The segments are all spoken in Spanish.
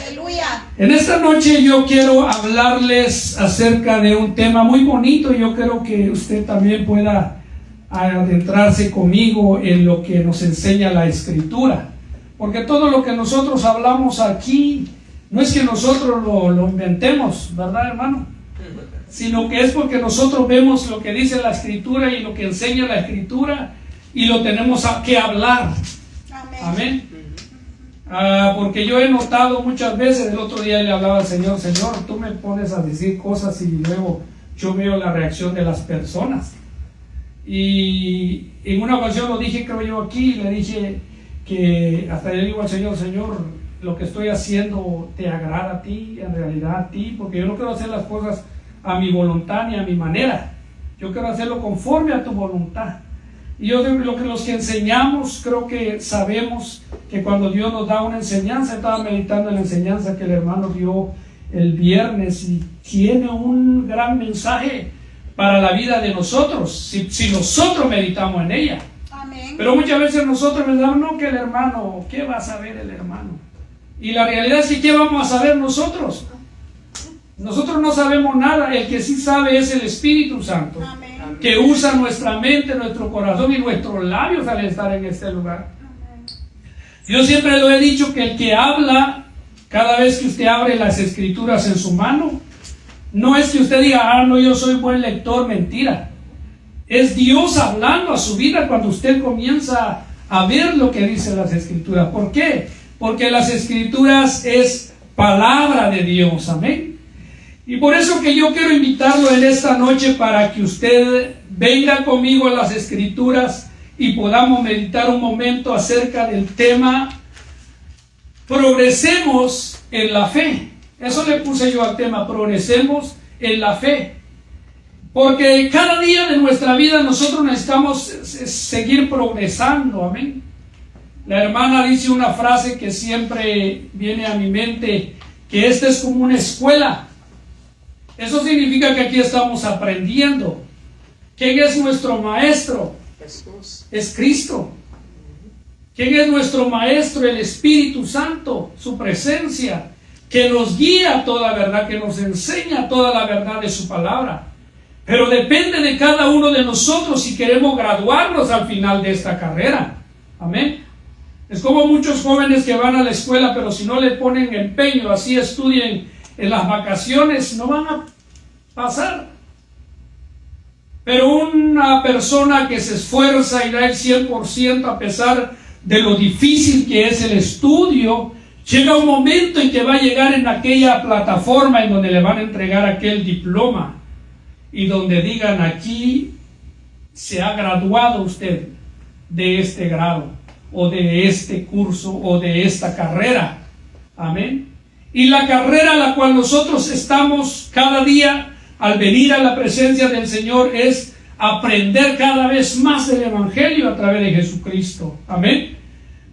Aleluya. En esta noche yo quiero hablarles acerca de un tema muy bonito. Yo creo que usted también pueda adentrarse conmigo en lo que nos enseña la Escritura, porque todo lo que nosotros hablamos aquí no es que nosotros lo inventemos, ¿verdad, hermano? Sino que es porque nosotros vemos lo que dice la Escritura y lo que enseña la Escritura y lo tenemos que hablar. Amén. Porque yo he notado muchas veces, el otro día le hablaba al Señor, tú me pones a decir cosas y luego yo veo la reacción de las personas. Y en una ocasión lo dije, creo yo aquí, le dije que hasta le digo al Señor, lo que estoy haciendo te agrada a ti, en realidad a ti, porque yo no quiero hacer las cosas a mi voluntad ni a mi manera, yo quiero hacerlo conforme a tu voluntad. Y yo digo, los que enseñamos, creo que sabemos que cuando Dios nos da una enseñanza, estaba meditando en la enseñanza que el hermano dio el viernes y tiene un gran mensaje para la vida de nosotros, si nosotros meditamos en ella. Amén. Pero muchas veces nosotros pensamos, no, que el hermano, ¿qué va a saber el hermano? Y la realidad es que ¿qué vamos a saber nosotros? Nosotros no sabemos nada, el que sí sabe es el Espíritu Santo. Amén. Que usa nuestra mente, nuestro corazón y nuestros labios al estar en este lugar. Yo siempre lo he dicho que el que habla, cada vez que usted abre las Escrituras en su mano, no es que usted diga, no, yo soy buen lector, mentira. Es Dios hablando a su vida cuando usted comienza a ver lo que dice las Escrituras. ¿Por qué? Porque las Escrituras es palabra de Dios, amén. Y por eso que yo quiero invitarlo en esta noche para que usted venga conmigo a las Escrituras y podamos meditar un momento acerca del tema progresemos en la fe. Eso le puse yo al tema, progresemos en la fe. Porque cada día de nuestra vida nosotros necesitamos seguir progresando, amén. La hermana dice una frase que siempre viene a mi mente, que esta es como una escuela. Eso significa que aquí estamos aprendiendo. ¿Quién es nuestro maestro? Jesús. Es Cristo. ¿Quién es nuestro maestro? El Espíritu Santo, su presencia, que nos guía a toda verdad, que nos enseña toda la verdad de su palabra. Pero depende de cada uno de nosotros si queremos graduarnos al final de esta carrera. Amén. Es como muchos jóvenes que van a la escuela, pero si no le ponen empeño, así estudien en las vacaciones, no van a pasar. Pero una persona que se esfuerza y da el 100% a pesar de lo difícil que es el estudio, llega un momento en que va a llegar en aquella plataforma en donde le van a entregar aquel diploma y donde digan, aquí se ha graduado usted de este grado o de este curso o de esta carrera. Amén. Y la carrera a la cual nosotros estamos cada día al venir a la presencia del Señor es aprender cada vez más del Evangelio a través de Jesucristo. Amén.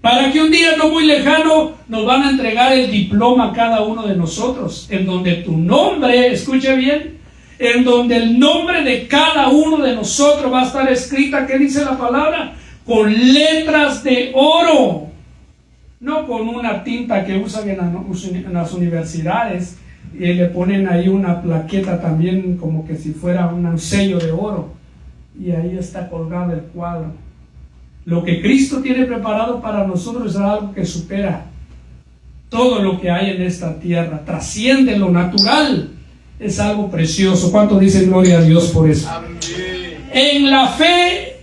Para que un día no muy lejano nos van a entregar el diploma a cada uno de nosotros, en donde tu nombre, escuche bien, en donde el nombre de cada uno de nosotros va a estar escrita, ¿qué dice la palabra? Con letras de oro. No con una tinta que usan en las universidades y le ponen ahí una plaqueta también como que si fuera un sello de oro y ahí está colgado el cuadro. Lo que Cristo tiene preparado para nosotros es algo que supera todo lo que hay en esta tierra, trasciende lo natural, es algo precioso. ¿Cuánto dicen gloria a Dios por eso? Amén. En la fe,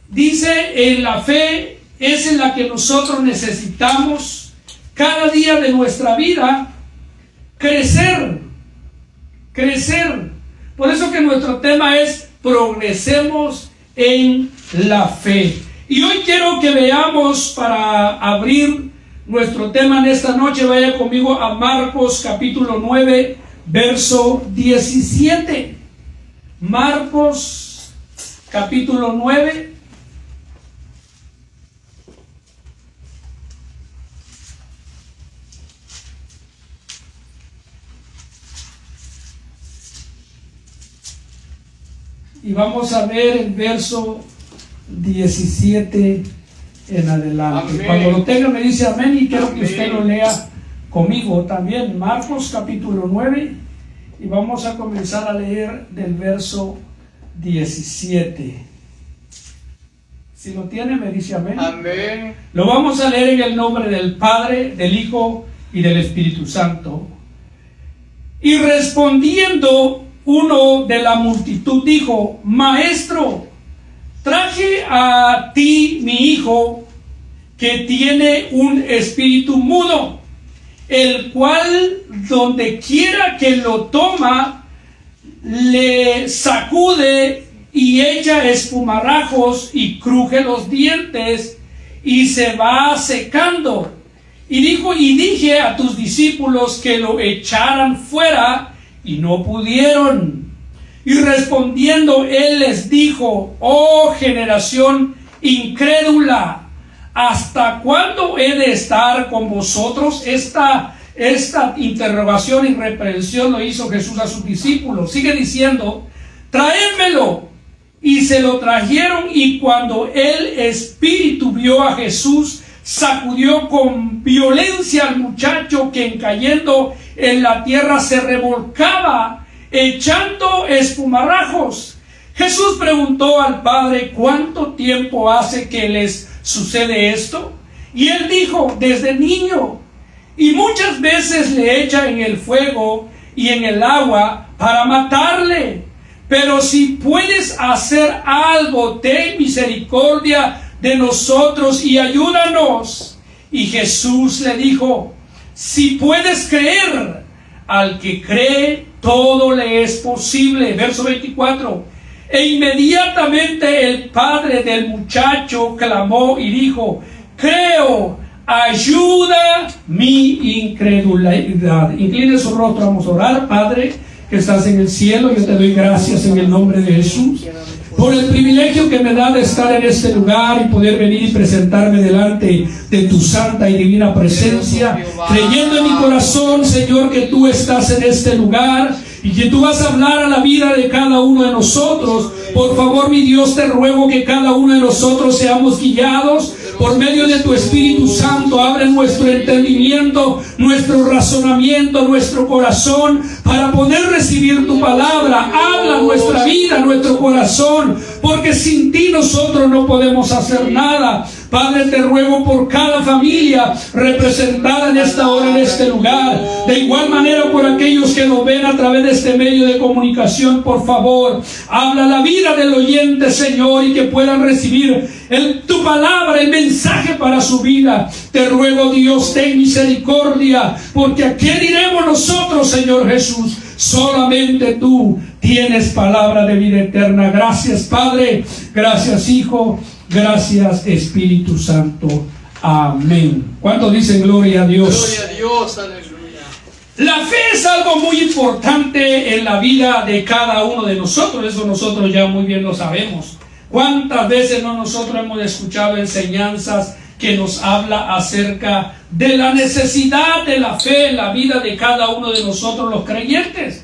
dice, en la fe es en la que nosotros necesitamos cada día de nuestra vida crecer. Por eso que nuestro tema es progresemos en la fe. Y hoy quiero que veamos, para abrir nuestro tema en esta noche, vaya conmigo a Marcos capítulo 9, verso 17. Marcos capítulo 9. Y vamos a ver el verso 17 en adelante. Amén. Cuando lo tenga me dice amén y quiero que usted lo lea conmigo también Marcos capítulo 9 y vamos a comenzar a leer del verso 17. Si lo tiene, me dice amén. Amén. Lo vamos a leer en el nombre del Padre, del Hijo y del Espíritu Santo. Y respondiendo uno de la multitud dijo: Maestro, traje a ti mi hijo que tiene un espíritu mudo, el cual donde quiera que lo toma le sacude y echa espumarajos y cruje los dientes y se va secando. Y dije a tus discípulos que lo echaran fuera y no pudieron. Y respondiendo él les dijo: oh generación incrédula, ¿hasta cuándo he de estar con vosotros? Esta interrogación y reprensión lo hizo Jesús a sus discípulos. Sigue diciendo: traédmelo. Y se lo trajeron, y cuando el espíritu vio a Jesús, sacudió con violencia al muchacho, que cayendo en la tierra se revolcaba, echando espumarajos. Jesús preguntó al padre: ¿cuánto tiempo hace que les sucede esto? Y él dijo: desde niño, y muchas veces le echa en el fuego y en el agua para matarle. Pero si puedes hacer algo, ten misericordia de nosotros y ayúdanos. Y Jesús le dijo: si puedes creer, al que cree todo le es posible. Verso 24. E inmediatamente el padre del muchacho clamó y dijo: creo, ayuda mi incredulidad. Incline su rostro, vamos a orar. Padre que estás en el cielo, yo te doy gracias en el nombre de Jesús por el privilegio que me da de estar en este lugar y poder venir y presentarme delante de tu santa y divina presencia, creyendo en mi corazón, Señor, que tú estás en este lugar y que tú vas a hablar a la vida de cada uno de nosotros. Por favor, mi Dios, te ruego que cada uno de nosotros seamos guiados por medio de tu Espíritu Santo. Abre nuestro entendimiento, nuestro razonamiento, nuestro corazón, para poder recibir tu palabra. Habla nuestra vida, nuestro corazón, porque sin ti nosotros no podemos hacer nada. Padre, te ruego por cada familia representada en esta hora, en este lugar. De igual manera por aquellos que nos ven a través de este medio de comunicación. Por favor, habla la vida del oyente, Señor, y que puedan recibir tu palabra, el mensaje para su vida. Te ruego, Dios, ten misericordia, porque ¿a qué diremos nosotros, Señor Jesús? Solamente tú tienes palabra de vida eterna. Gracias, Padre. Gracias, Hijo. Gracias, Espíritu Santo. Amén. ¿Cuántos dicen gloria a Dios? Gloria a Dios, aleluya. La fe es algo muy importante en la vida de cada uno de nosotros. Eso nosotros ya muy bien lo sabemos. ¿Cuántas veces no nosotros hemos escuchado enseñanzas que nos habla acerca de la necesidad de la fe en la vida de cada uno de nosotros los creyentes?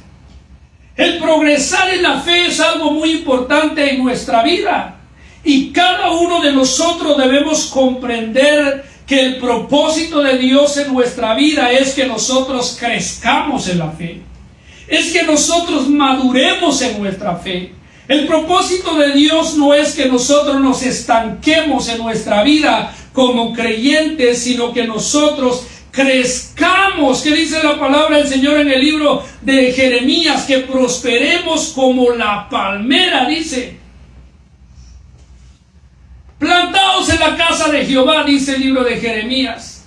El progresar en la fe es algo muy importante en nuestra vida. Y cada uno de nosotros debemos comprender que el propósito de Dios en nuestra vida es que nosotros crezcamos en la fe. Es que nosotros maduremos en nuestra fe. El propósito de Dios no es que nosotros nos estanquemos en nuestra vida como creyentes, sino que nosotros crezcamos. ¿Qué dice la palabra del Señor en el libro de Jeremías? Que prosperemos como la palmera, dice. Plantaos en la casa de Jehová, dice el libro de Jeremías,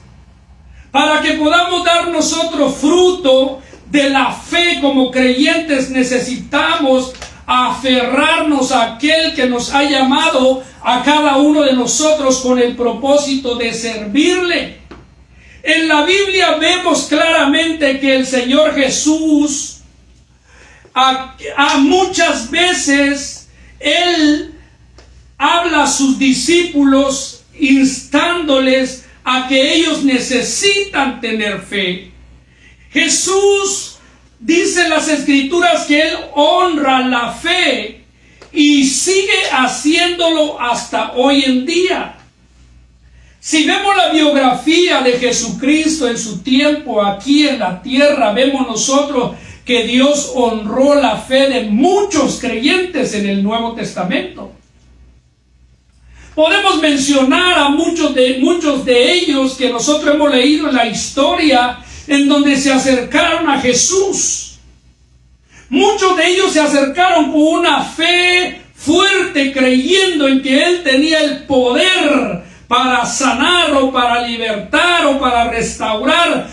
para que podamos dar nosotros fruto de la fe como creyentes. Necesitamos aferrarnos a aquel que nos ha llamado a cada uno de nosotros con el propósito de servirle. En la Biblia vemos claramente que el Señor Jesús a muchas veces Él habla a sus discípulos instándoles a que ellos necesitan tener fe. Jesús dice en las Escrituras que Él honra la fe y sigue haciéndolo hasta hoy en día. Si vemos la biografía de Jesucristo en su tiempo aquí en la tierra, vemos nosotros que Dios honró la fe de muchos creyentes en el Nuevo Testamento. Podemos mencionar a muchos de ellos que nosotros hemos leído en la historia, en donde se acercaron a Jesús. Muchos de ellos se acercaron con una fe fuerte, creyendo en que Él tenía el poder para sanar o para libertar o para restaurar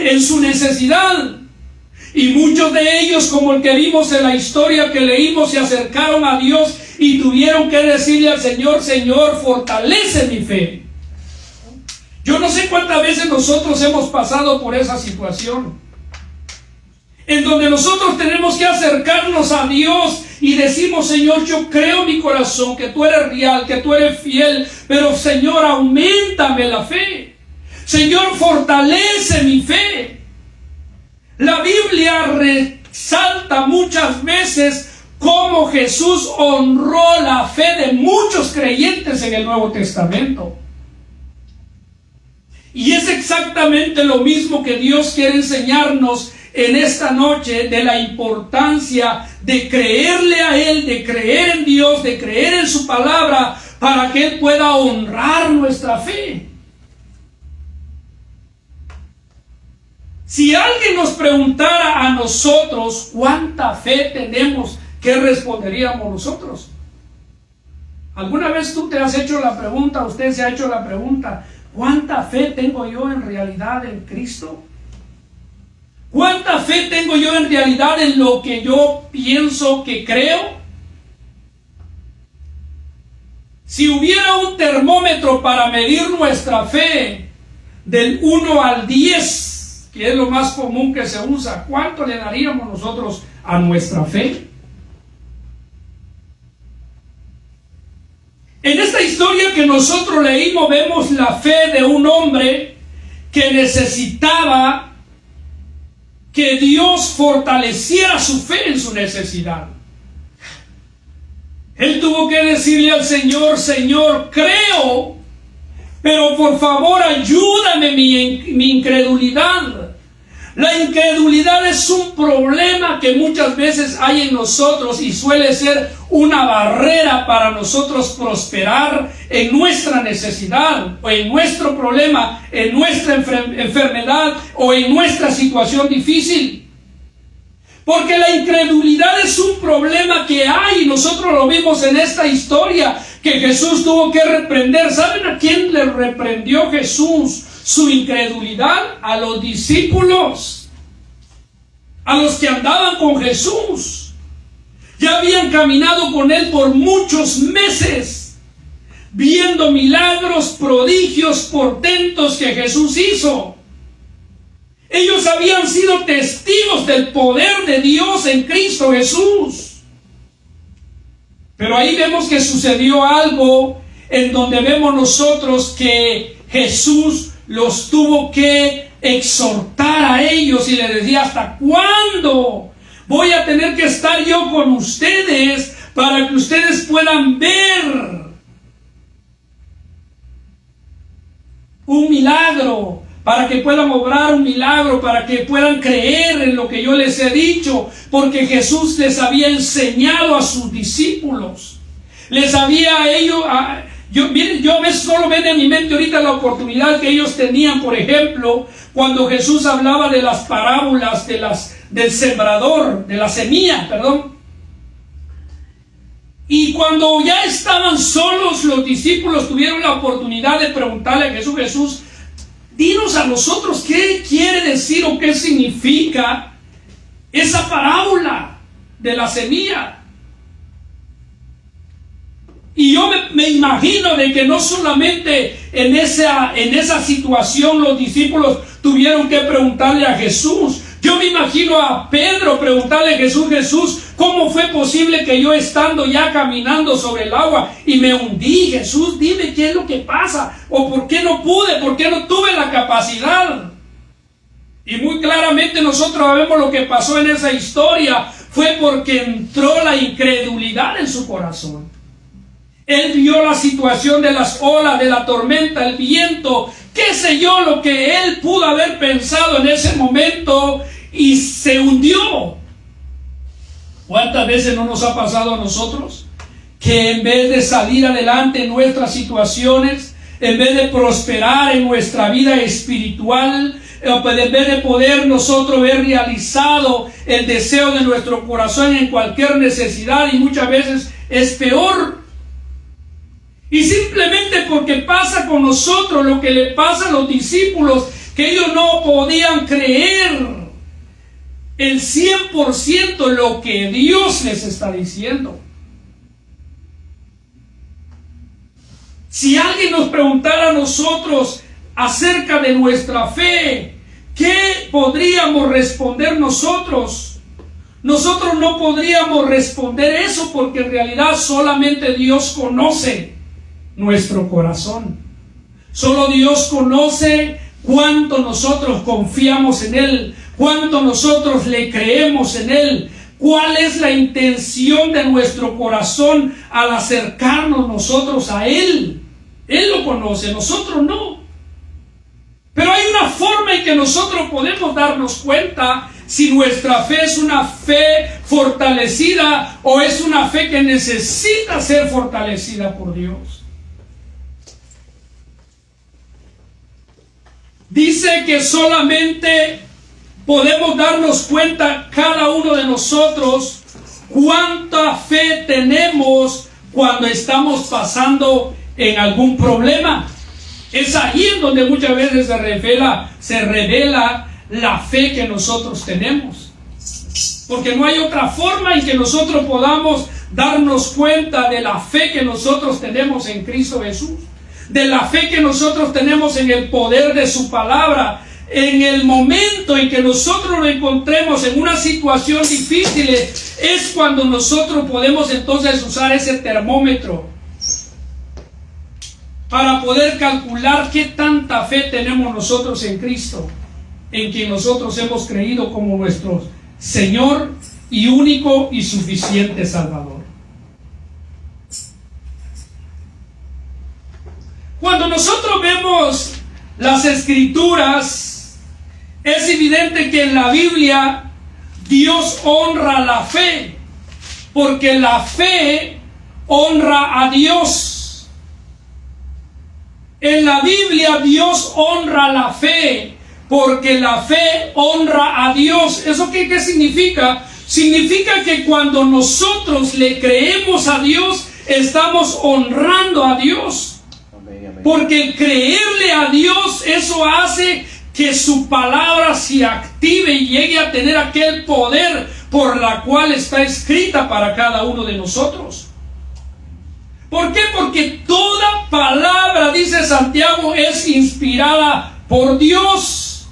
en su necesidad. Y muchos de ellos, como el que vimos en la historia que leímos, se acercaron a Dios y tuvieron que decirle al Señor: Señor, fortalece mi fe. Yo no sé cuántas veces nosotros hemos pasado por esa situación, en donde nosotros tenemos que acercarnos a Dios y decimos: Señor, yo creo en mi corazón que tú eres real, que tú eres fiel, pero Señor, auméntame la fe. Señor, fortalece mi fe. La Biblia resalta muchas veces cómo Jesús honró la fe de muchos creyentes en el Nuevo Testamento. Y es exactamente lo mismo que Dios quiere enseñarnos en esta noche, de la importancia de creerle a Él, de creer en Dios, de creer en su palabra, para que Él pueda honrar nuestra fe. Si alguien nos preguntara a nosotros cuánta fe tenemos, ¿qué responderíamos nosotros? ¿Alguna vez tú te has hecho la pregunta, usted se ha hecho la pregunta: ¿cuánta fe tengo yo en realidad en Cristo? ¿Cuánta fe tengo yo en realidad en lo que yo pienso que creo? Si hubiera un termómetro para medir nuestra fe del 1 al 10, que es lo más común que se usa, ¿cuánto le daríamos nosotros a nuestra fe? En esta historia que nosotros leímos, vemos la fe de un hombre que necesitaba que Dios fortaleciera su fe en su necesidad. Él tuvo que decirle al Señor: Señor, creo, pero por favor ayúdame mi incredulidad. La incredulidad es un problema que muchas veces hay en nosotros y suele ser una barrera para nosotros prosperar en nuestra necesidad o en nuestro problema, en nuestra enfermedad o en nuestra situación difícil. Porque la incredulidad es un problema que hay, nosotros lo vimos en esta historia que Jesús tuvo que reprender. ¿Saben a quién le reprendió Jesús su incredulidad? A los discípulos, a los que andaban con Jesús. Ya habían caminado con Él por muchos meses, viendo milagros, prodigios, portentos que Jesús hizo. Ellos habían sido testigos del poder de Dios en Cristo Jesús. Pero ahí vemos que sucedió algo en donde vemos nosotros que Jesús los tuvo que exhortar a ellos y les decía: ¿hasta cuándo voy a tener que estar yo con ustedes para que ustedes puedan ver un milagro? Para que puedan obrar un milagro, para que puedan creer en lo que yo les he dicho, porque Jesús les había enseñado a sus discípulos. Les había a ellos... Yo a veces solo ven en mi mente ahorita la oportunidad que ellos tenían, por ejemplo, cuando Jesús hablaba de las parábolas del sembrador, de la semilla, perdón. Y cuando ya estaban solos, los discípulos tuvieron la oportunidad de preguntarle a Jesús: Jesús, dinos a nosotros qué quiere decir o qué significa esa parábola de la semilla. Y yo me imagino de que no solamente en esa situación los discípulos tuvieron que preguntarle a Jesús. Yo me imagino a Pedro preguntarle a Jesús: Jesús, ¿cómo fue posible que yo estando ya caminando sobre el agua y me hundí? Jesús, dime qué es lo que pasa, o por qué no pude, por qué no tuve la capacidad. Y muy claramente nosotros vemos lo que pasó en esa historia. Fue porque entró la incredulidad en su corazón. Él vio la situación de las olas, de la tormenta, el viento, qué sé yo, lo que él pudo haber pensado en ese momento, y se hundió. ¿Cuántas veces no nos ha pasado a nosotros que en vez de salir adelante en nuestras situaciones, en vez de prosperar en nuestra vida espiritual, en vez de poder nosotros ver realizado el deseo de nuestro corazón en cualquier necesidad, y muchas veces es peor? Y simplemente porque pasa con nosotros lo que le pasa a los discípulos, que ellos no podían creer el 100% lo que Dios les está diciendo. Si alguien nos preguntara a nosotros acerca de nuestra fe, ¿qué podríamos responder nosotros? Nosotros no podríamos responder eso, porque en realidad solamente Dios conoce nuestro corazón. Solo Dios conoce cuánto nosotros confiamos en Él, cuánto nosotros le creemos en Él, cuál es la intención de nuestro corazón al acercarnos nosotros a Él. Él lo conoce, nosotros no. Pero hay una forma en que nosotros podemos darnos cuenta si nuestra fe es una fe fortalecida o es una fe que necesita ser fortalecida por Dios. Dice que solamente podemos darnos cuenta cada uno de nosotros cuánta fe tenemos cuando estamos pasando en algún problema. Es ahí en donde muchas veces se revela la fe que nosotros tenemos. Porque no hay otra forma en que nosotros podamos darnos cuenta de la fe que nosotros tenemos en Cristo Jesús, de la fe que nosotros tenemos en el poder de su palabra. En el momento en que nosotros nos encontremos en una situación difícil, es cuando nosotros podemos entonces usar ese termómetro para poder calcular qué tanta fe tenemos nosotros en Cristo, en quien nosotros hemos creído como nuestro Señor y único y suficiente Salvador. Cuando nosotros vemos las Escrituras, es evidente que en la Biblia Dios honra la fe, porque la fe honra a Dios. En la Biblia Dios honra la fe, porque la fe honra a Dios. ¿Eso qué significa? Significa que cuando nosotros le creemos a Dios, estamos honrando a Dios. Porque el creerle a Dios, eso hace que su palabra se active y llegue a tener aquel poder por la cual está escrita para cada uno de nosotros. ¿Por qué? Porque toda palabra, dice Santiago, es inspirada por Dios.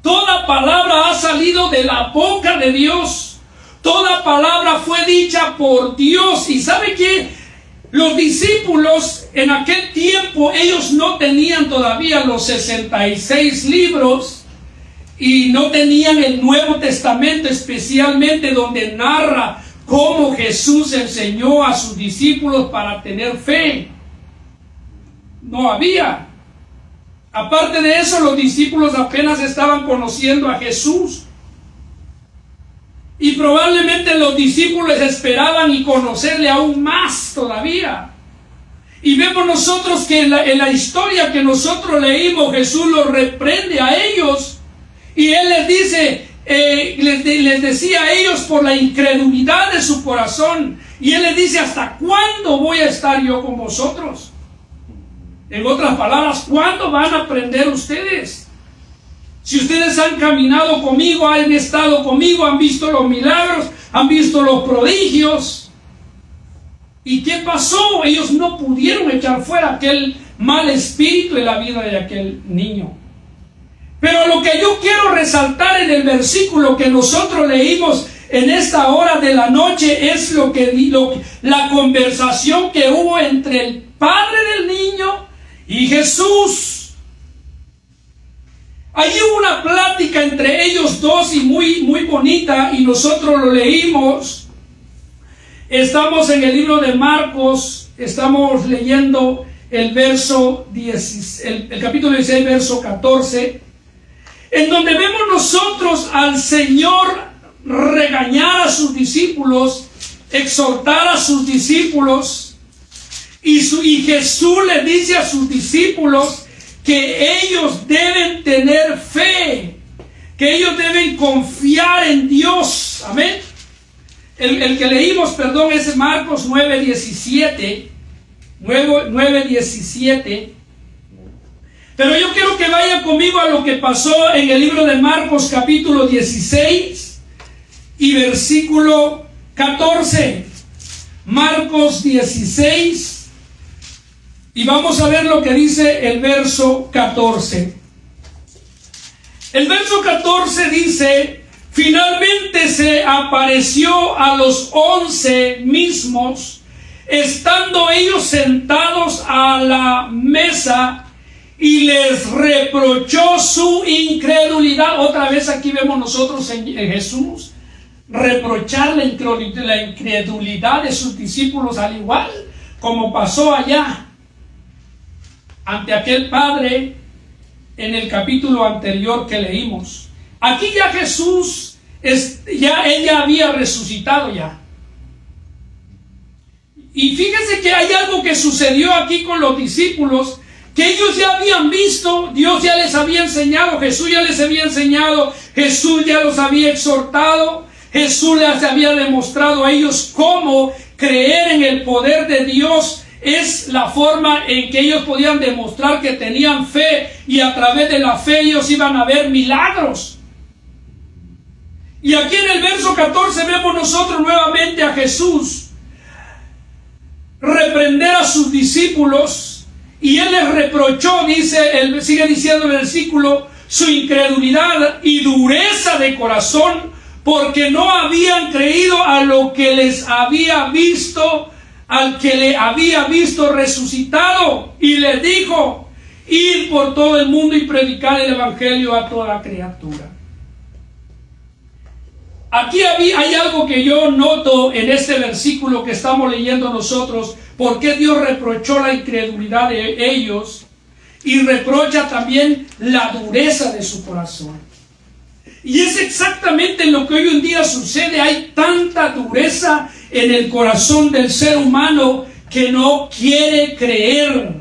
Toda palabra ha salido de la boca de Dios. Toda palabra fue dicha por Dios. ¿Y sabe qué? Los discípulos en aquel tiempo, ellos no tenían todavía los 66 libros y no tenían el Nuevo Testamento, especialmente donde narra cómo Jesús enseñó a sus discípulos para tener fe. No había. Aparte de eso, los discípulos apenas estaban conociendo a Jesús. Y probablemente los discípulos esperaban y conocerle aún más todavía. Y vemos nosotros que en la historia que nosotros leímos, Jesús los reprende a ellos. Y Él les dice, les decía a ellos por la incredulidad de su corazón. Y Él les dice, ¿hasta cuándo voy a estar yo con vosotros? En otras palabras, ¿cuándo van a aprender ustedes? Si ustedes han caminado conmigo, han estado conmigo, han visto los milagros, han visto los prodigios. ¿Y qué pasó? Ellos no pudieron echar fuera aquel mal espíritu de la vida de aquel niño. Pero lo que yo quiero resaltar en el versículo que nosotros leímos en esta hora de la noche es la conversación que hubo entre el padre del niño y Jesús. Allí hubo una plática entre ellos dos y muy bonita, y nosotros lo leímos. Estamos en el libro de Marcos, estamos leyendo el capítulo 16, verso 14, en donde vemos nosotros al Señor regañar a sus discípulos, exhortar a sus discípulos, y Jesús le dice a sus discípulos que ellos deben tener fe, que ellos deben confiar en Dios. Amén. El que leímos, perdón, es Marcos 9:17. 9:17. Pero yo quiero que vayan conmigo a lo que pasó en el libro de Marcos capítulo 16 y versículo 14. Marcos 16, y vamos a ver lo que dice el verso 14. El verso 14 dice: finalmente se apareció a los 11 mismos, estando ellos sentados a la mesa, y les reprochó su incredulidad. Otra vez aquí vemos nosotros en Jesús reprochar la incredulidad de sus discípulos, al igual como pasó allá ante aquel padre en el capítulo anterior que leímos. Aquí ya Jesús, ella había resucitado ya. Y fíjense que hay algo que sucedió aquí con los discípulos, que ellos ya habían visto, Dios ya les había enseñado, Jesús ya les había enseñado, Jesús ya los había exhortado, Jesús les había demostrado a ellos cómo creer en el poder de Dios es la forma en que ellos podían demostrar que tenían fe, y a través de la fe ellos iban a ver milagros. Y aquí en el verso 14 vemos nosotros nuevamente a Jesús reprender a sus discípulos, y él les reprochó, sigue diciendo el versículo, su incredulidad y dureza de corazón, porque no habían creído a lo que les había visto, al que le había visto resucitado. Y les dijo: id por todo el mundo y predicar el evangelio a toda criatura. Aquí hay algo que yo noto en este versículo que estamos leyendo nosotros, porque Dios reprochó la incredulidad de ellos y reprocha también la dureza de su corazón. Y es exactamente lo que hoy en día sucede. Hay tanta dureza en el corazón del ser humano que no quiere creer,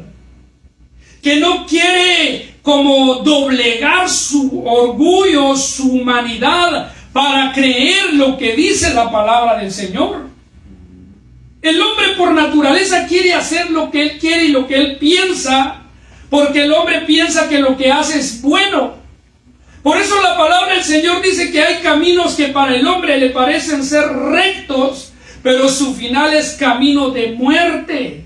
que no quiere como doblegar su orgullo, su humanidad, para creer lo que dice la palabra del Señor. El hombre por naturaleza quiere hacer lo que él quiere y lo que él piensa, porque el hombre piensa que lo que hace es bueno. Por eso la palabra del Señor dice que hay caminos que para el hombre le parecen ser rectos, pero su final es camino de muerte.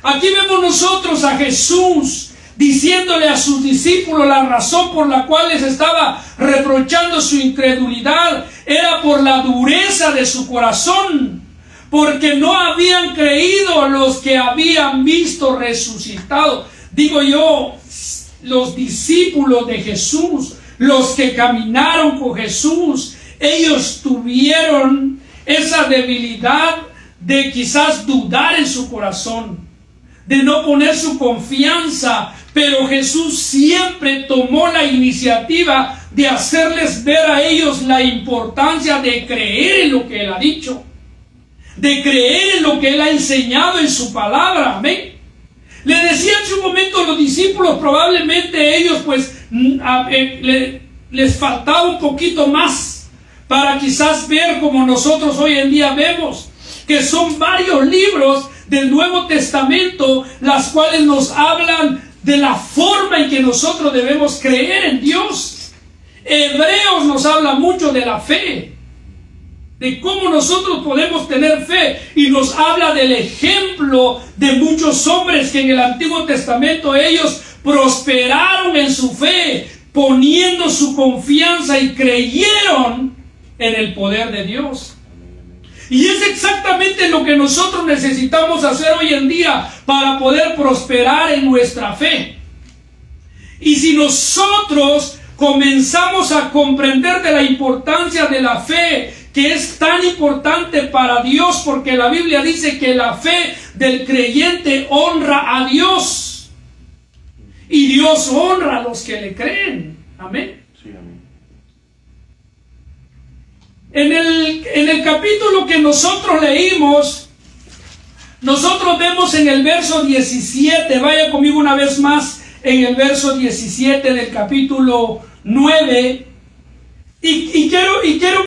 Aquí vemos nosotros a Jesús diciéndole a sus discípulos la razón por la cual les estaba reprochando su incredulidad era por la dureza de su corazón, porque no habían creído los que habían visto resucitado. Digo yo, los discípulos de Jesús, los que caminaron con Jesús, ellos tuvieron esa debilidad de quizás dudar en su corazón, de no poner su confianza, pero Jesús siempre tomó la iniciativa de hacerles ver a ellos la importancia de creer en lo que Él ha dicho, de creer en lo que Él ha enseñado en su palabra. Amén. Le decía en su momento a los discípulos, probablemente ellos les faltaba un poquito más para quizás ver como nosotros hoy en día vemos, que son varios libros del Nuevo Testamento, las cuales nos hablan de la forma en que nosotros debemos creer en Dios. Hebreos nos habla mucho de la fe, de cómo nosotros podemos tener fe, y nos habla del ejemplo de muchos hombres que en el Antiguo Testamento ellos prosperaron en su fe, poniendo su confianza y creyeron en el poder de Dios. Y es exactamente lo que nosotros necesitamos hacer hoy en día para poder prosperar en nuestra fe. Y si nosotros comenzamos a comprender de la importancia de la fe, que es tan importante para Dios, porque la Biblia dice que la fe del creyente honra a Dios y Dios honra a los que le creen. Amén. Sí, amén. En el capítulo que nosotros leímos, nosotros vemos en el verso 17, vaya conmigo una vez más, en el verso 17 del capítulo 9, y quiero